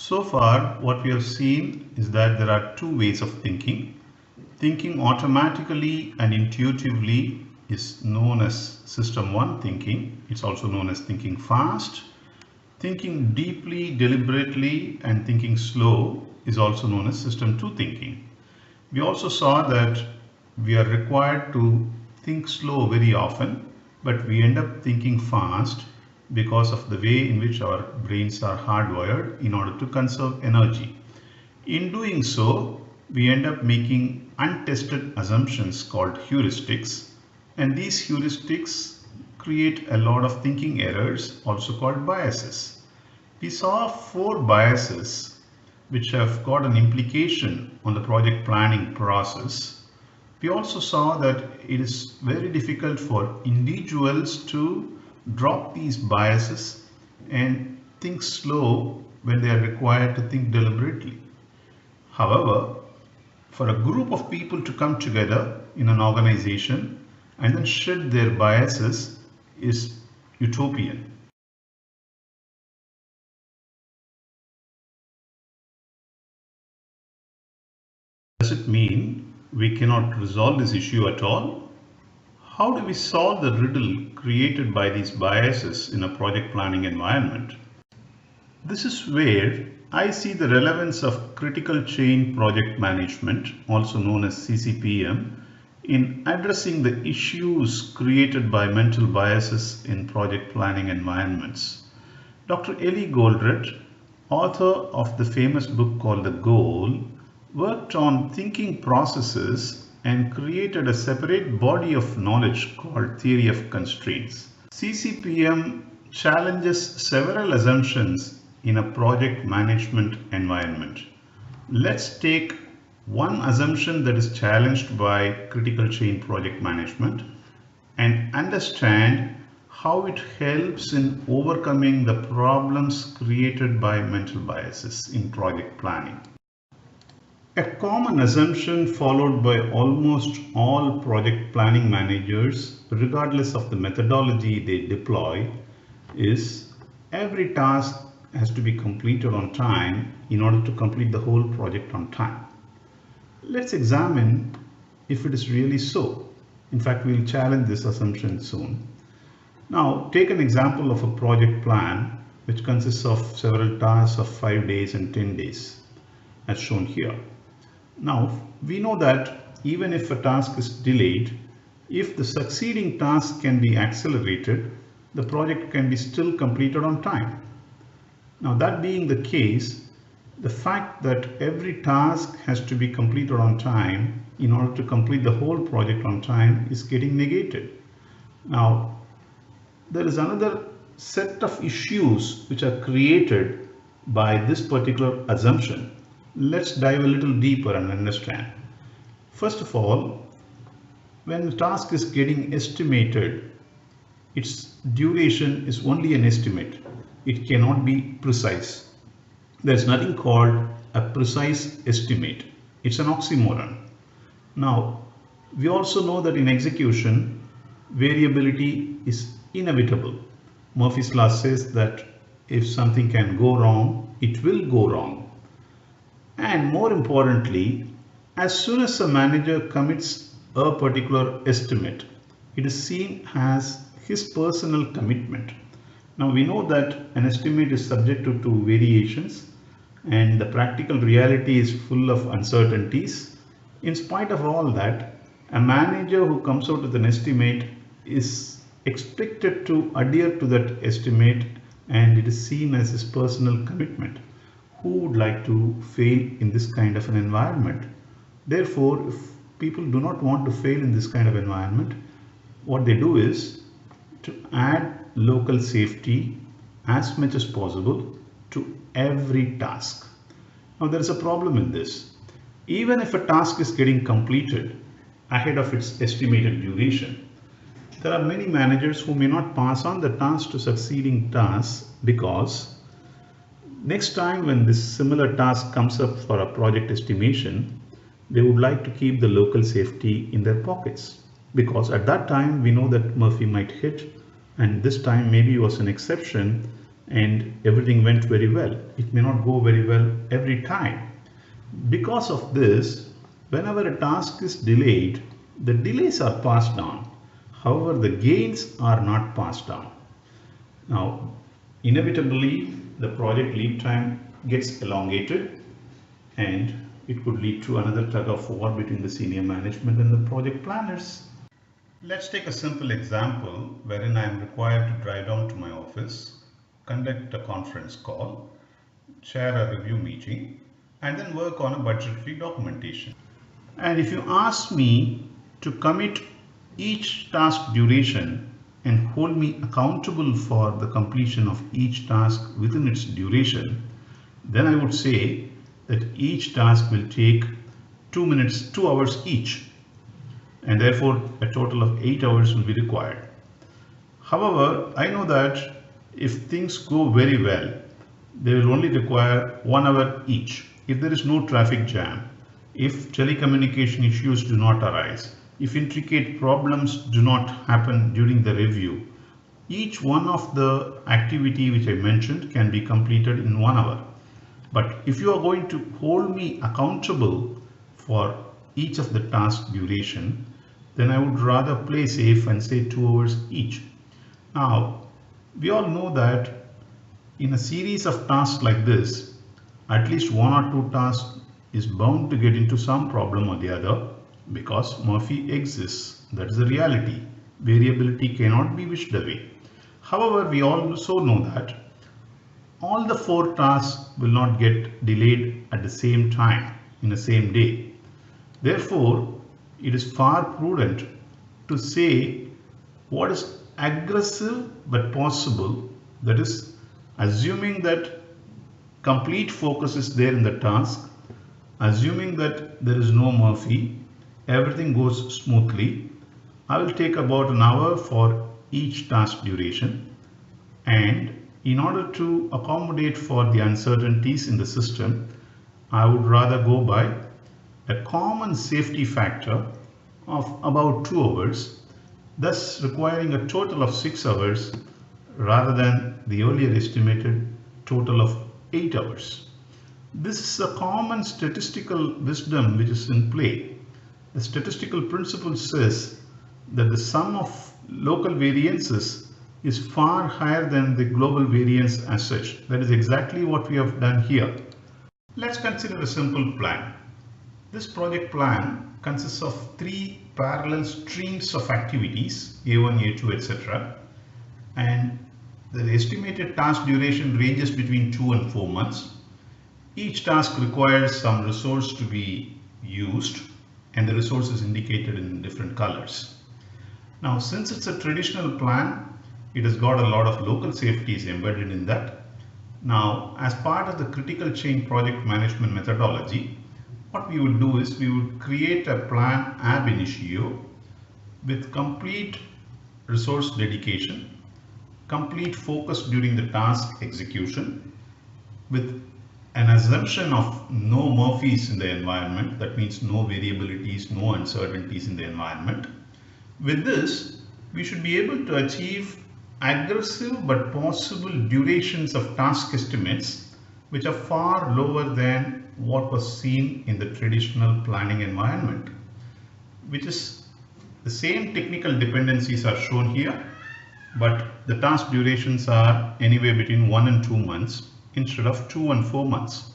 So far, what we have seen is that there are two ways of thinking. Thinking automatically and intuitively is known as System 1 thinking. It's also known as thinking fast. Thinking deeply, deliberately, and thinking slow is also known as System 2 thinking. We also saw that we are required to think slow very often, but we end up thinking fast because of the way in which our brains are hardwired in order to conserve energy. In doing so, we end up making untested assumptions called heuristics, and these heuristics create a lot of thinking errors, also called biases. We saw 4 biases which have got an implication on the project planning process. We also saw that it is very difficult for individuals to drop these biases and think slow when they are required to think deliberately. However, for a group of people to come together in an organization and then shed their biases is utopian. Does it mean we cannot resolve this issue at all? How do we solve the riddle created by these biases in a project planning environment? This is where I see the relevance of critical chain project management, also known as CCPM, in addressing the issues created by mental biases in project planning environments. Dr. Ellie Goldratt, author of the famous book called The Goal, worked on thinking processes and created a separate body of knowledge called Theory of Constraints. CCPM challenges several assumptions in a project management environment. Let's take one assumption that is challenged by critical chain project management and understand how it helps in overcoming the problems created by mental biases in project planning. A common assumption followed by almost all project planning managers, regardless of the methodology they deploy, is every task has to be completed on time in order to complete the whole project on time. Let's examine if it is really so. In fact, we'll challenge this assumption soon. Now, take an example of a project plan which consists of several tasks of 5 days and 10 days, as shown here. Now, we know that even if a task is delayed, if the succeeding task can be accelerated, the project can be still completed on time. Now, that being the case, the fact that every task has to be completed on time in order to complete the whole project on time is getting negated. Now, there is another set of issues which are created by this particular assumption. Let's dive a little deeper and understand. First of all, when the task is getting estimated, its duration is only an estimate. It cannot be precise. There's nothing called a precise estimate. It's an oxymoron. Now, we also know that in execution, variability is inevitable. Murphy's law says that if something can go wrong, it will go wrong. And more importantly, as soon as a manager commits a particular estimate, it is seen as his personal commitment. Now we know that an estimate is subject to variations and the practical reality is full of uncertainties. In spite of all that, a manager who comes out with an estimate is expected to adhere to that estimate and it is seen as his personal commitment. Who would like to fail in this kind of an environment? Therefore, if people do not want to fail in this kind of environment, what they do is to add local safety as much as possible to every task. Now there is a problem in this. Even if a task is getting completed ahead of its estimated duration, there are many managers who may not pass on the task to succeeding tasks because next time when this similar task comes up for a project estimation, they would like to keep the local safety in their pockets because at that time we know that Murphy might hit and this time maybe was an exception and everything went very well. It may not go very well every time. Because of this, whenever a task is delayed, the delays are passed on. However, the gains are not passed on. Now, inevitably, the project lead time gets elongated, and it could lead to another tug of war between the senior management and the project planners. Let's take a simple example wherein I am required to drive down to my office, conduct a conference call, chair a review meeting, and then work on a budgetary documentation. And if you ask me to commit each task duration and hold me accountable for the completion of each task within its duration, then I would say that each task will take 2 hours each, and therefore a total of 8 hours will be required. However, I know that if things go very well, they will only require 1 hour each. If there is no traffic jam, if telecommunication issues do not arise, if intricate problems do not happen during the review, each one of the activity which I mentioned can be completed in 1 hour. But if you are going to hold me accountable for each of the task duration, then I would rather play safe and say 2 hours each. Now, we all know that in a series of tasks like this, at least 1 or 2 tasks is bound to get into some problem or the other, because Murphy exists. That is the reality. Variability cannot be wished away. However, we also know that all the 4 tasks will not get delayed at the same time in the same day. Therefore, it is far prudent to say what is aggressive but possible, that is, assuming that complete focus is there in the task, assuming that there is no Murphy, everything goes smoothly. I will take about an hour for each task duration, and in order to accommodate for the uncertainties in the system, I would rather go by a common safety factor of about 2 hours, thus requiring a total of 6 hours rather than the earlier estimated total of 8 hours. This is a common statistical wisdom which is in play. The statistical principle says that the sum of local variances is far higher than the global variance as such. That is exactly what we have done here. Let's consider a simple plan. This project plan consists of 3 parallel streams of activities, A1, A2, etc. And the estimated task duration ranges between 2 and 4 months. Each task requires some resource to be used, and the resource is indicated in different colors. Now, since it's a traditional plan, it has got a lot of local safeties embedded in that. Now, as part of the critical chain project management methodology, what we will do is we will create a plan ab initio with complete resource dedication, complete focus during the task execution, with an assumption of no Murphys in the environment. That means no variabilities, no uncertainties in the environment. With this, we should be able to achieve aggressive but possible durations of task estimates which are far lower than what was seen in the traditional planning environment, which is the same technical dependencies are shown here, but the task durations are anywhere between 1 and 2 months instead of 2 and 4 months.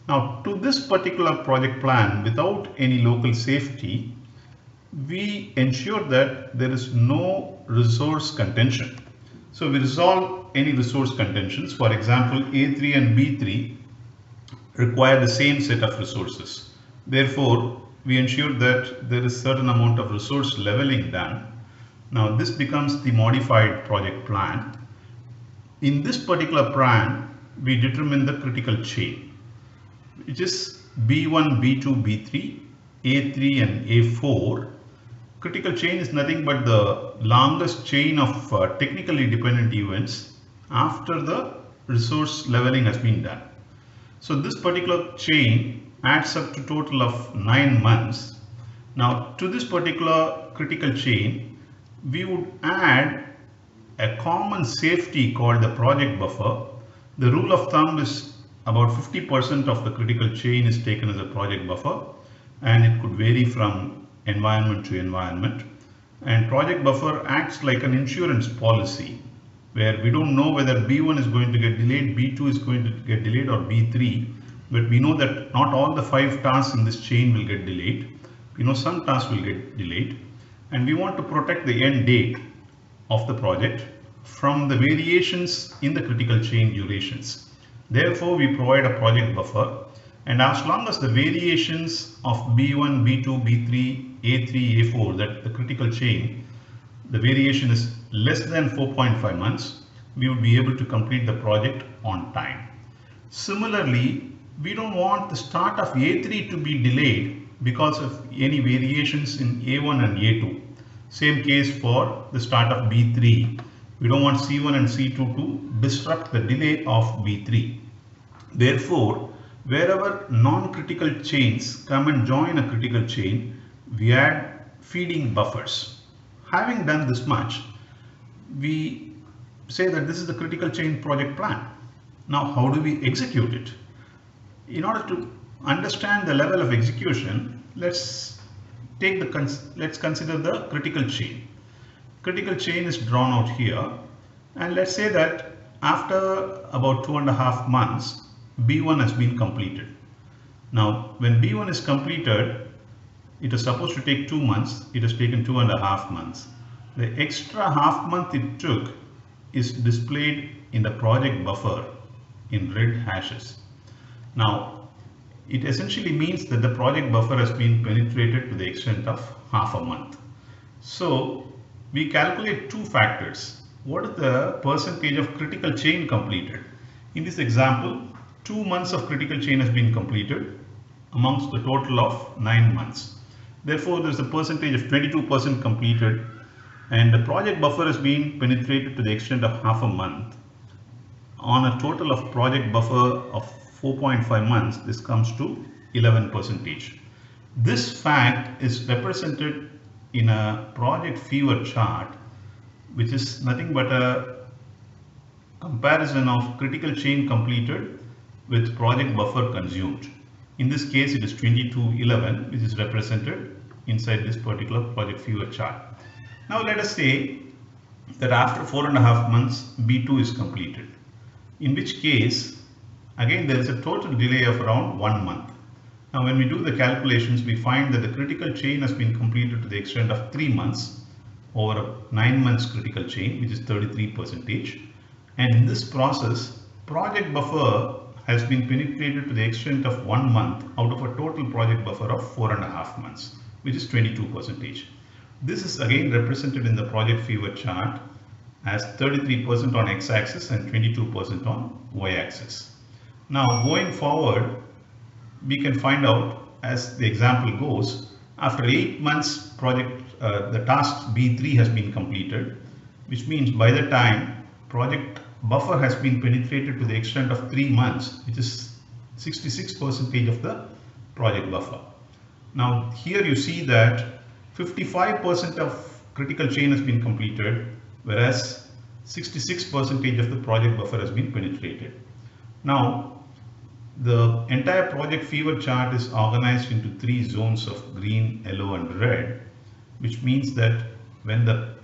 Now, to this particular project plan, without any local safety, we ensure that there is no resource contention. So we resolve any resource contentions. For example, A3 and B3 require the same set of resources. Therefore, we ensure that there is certain amount of resource leveling done. Now, this becomes the modified project plan. In this particular plan, we determine the critical chain, which is B1, B2, B3, A3 and A4. Critical chain is nothing but the longest chain of technically dependent events after the resource leveling has been done. So this particular chain adds up to a total of 9 months. Now, to this particular critical chain, we would add a common safety called the project buffer. The rule of thumb is about 50% of the critical chain is taken as a project buffer, and it could vary from environment to environment. And project buffer acts like an insurance policy where we don't know whether B1 is going to get delayed, B2 is going to get delayed, or B3, but we know that not all the 5 tasks in this chain will get delayed. We know some tasks will get delayed, and we want to protect the end date of the project from the variations in the critical chain durations. Therefore, we provide a project buffer, and as long as the variations of B1, B2, B3, A3, A4, that the critical chain, the variation is less than 4.5 months, we would be able to complete the project on time. Similarly, we don't want the start of A3 to be delayed because of any variations in A1 and A2. Same case for the start of B3. We don't want C1 and C2 to disrupt the delay of B3. Therefore, wherever non-critical chains come and join a critical chain, we add feeding buffers. Having done this much, we say that this is the critical chain project plan. Now, how do we execute it? In order to understand the level of execution, let's consider the critical chain. Critical chain is drawn out here, and let's say that after about 2.5 months, B1 has been completed. Now, when B1 is completed, it is supposed to take 2 months. It has taken 2.5 months. The extra half month it took is displayed in the project buffer in red hashes. Now, it essentially means that the project buffer has been penetrated to the extent of half a month. So, we calculate 2 factors. What is the percentage of critical chain completed? In this example, 2 months of critical chain has been completed amongst the total of 9 months. Therefore, there is a percentage of 22% completed, and the project buffer has been penetrated to the extent of half a month. On a total of project buffer of 4.5 months, this comes to 11%. This fact is represented in a project fever chart, which is nothing but a comparison of critical chain completed with project buffer consumed. In this case, it is 2211, which is represented inside this particular project fever chart. Now, let us say that after 4.5 months, B2 is completed, in which case, again, there is a total delay of around 1 month. Now, when we do the calculations, we find that the critical chain has been completed to the extent of 3 months over a 9 months critical chain, which is 33%. And in this process, project buffer has been penetrated to the extent of 1 month out of a total project buffer of 4.5 months, which is 22%. This is again represented in the project fever chart as 33% on x-axis and 22% on y-axis. Now, going forward, we can find out, as the example goes, after 8 months the task B3 has been completed, which means by the time project buffer has been penetrated to the extent of 3 months, which is 66% of the project buffer. Now, here you see that 55% of critical chain has been completed, whereas 66% of the project buffer has been penetrated. Now, the entire project fever chart is organized into 3 zones of green, yellow and red, which means that when the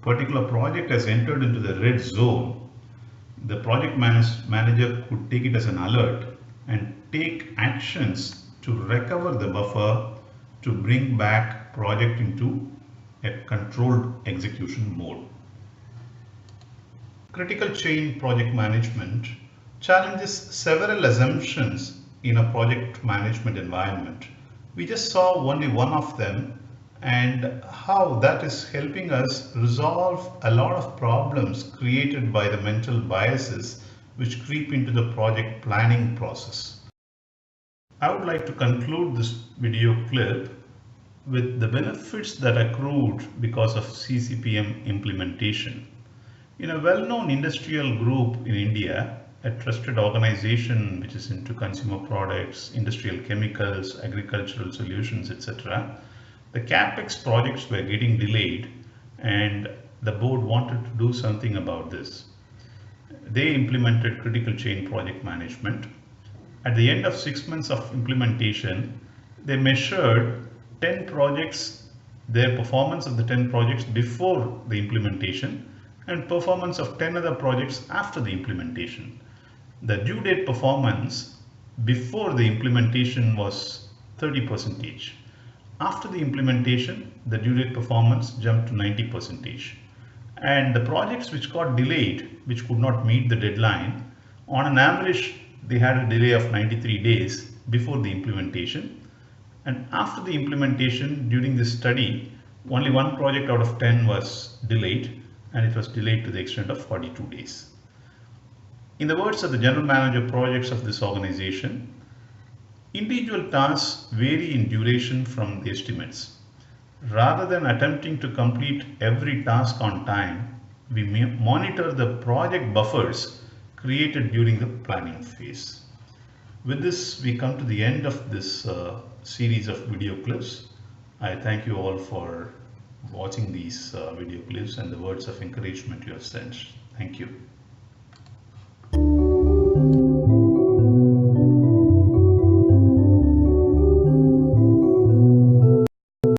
particular project has entered into the red zone, the project manager could take it as an alert and take actions to recover the buffer to bring back project into a controlled execution mode. Critical chain project management challenges several assumptions in a project management environment. We just saw only one of them, and how that is helping us resolve a lot of problems created by the mental biases which creep into the project planning process. I would like to conclude this video clip with the benefits that accrued because of CCPM implementation. In a well-known industrial group in India, a trusted organization which is into consumer products, industrial chemicals, agricultural solutions, etc., the CapEx projects were getting delayed, and the board wanted to do something about this. They implemented critical chain project management. At the end of 6 months of implementation, they measured 10 projects, their performance of the 10 projects before the implementation and performance of 10 other projects after the implementation. The due date performance before the implementation was 30%. After the implementation, the due date performance jumped to 90%. And the projects which got delayed, which could not meet the deadline, on an average, they had a delay of 93 days before the implementation. And after the implementation, during this study, only one project out of 10 was delayed, and it was delayed to the extent of 42 days. In the words of the general manager projects of this organization, individual tasks vary in duration from the estimates. Rather than attempting to complete every task on time, we monitor the project buffers created during the planning phase. With this, we come to the end of this series of video clips. I thank you all for watching these video clips and the words of encouragement you have sent. Thank you.